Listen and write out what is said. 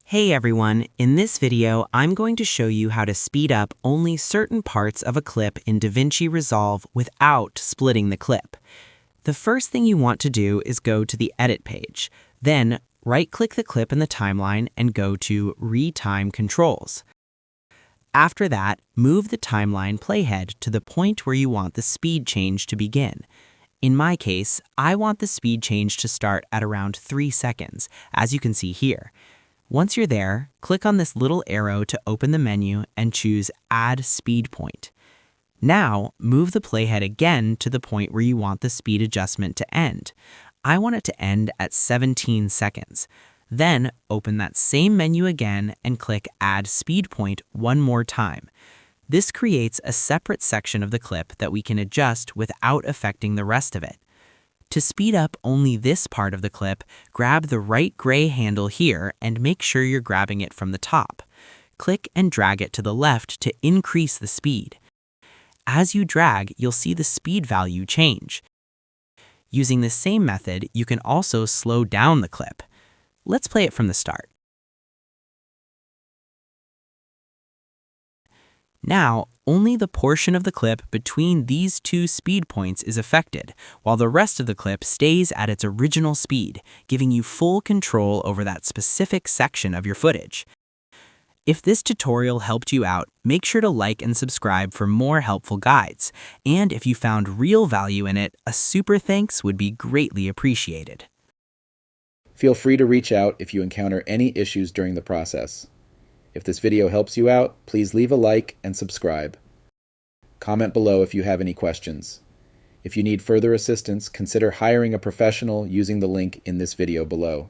Hey everyone, in this video I'm going to show you how to speed up only certain parts of a clip in DaVinci Resolve without splitting the clip. The first thing you want to do is go to the Edit page. Then right-click the clip in the timeline and go to Retime Controls. After that, move the timeline playhead to the point where you want the speed change to begin. In my case, I want the speed change to start at around 3 seconds, as you can see here. Once you're there, click on this little arrow to open the menu and choose Add Speed Point. Now, move the playhead again to the point where you want the speed adjustment to end. I want it to end at 17 seconds. Then, open that same menu again and click Add Speed Point one more time. This creates a separate section of the clip that we can adjust without affecting the rest of it. To speed up only this part of the clip, grab the right gray handle here and make sure you're grabbing it from the top. Click and drag it to the left to increase the speed. As you drag, you'll see the speed value change. Using the same method, you can also slow down the clip. Let's play it from the start. Now, only the portion of the clip between these two speed points is affected, while the rest of the clip stays at its original speed, giving you full control over that specific section of your footage. If this tutorial helped you out, make sure to like and subscribe for more helpful guides. And if you found real value in it, a super thanks would be greatly appreciated. Feel free to reach out if you encounter any issues during the process. If this video helps you out, please leave a like and subscribe. Comment below if you have any questions. If you need further assistance, consider hiring a professional using the link in this video below.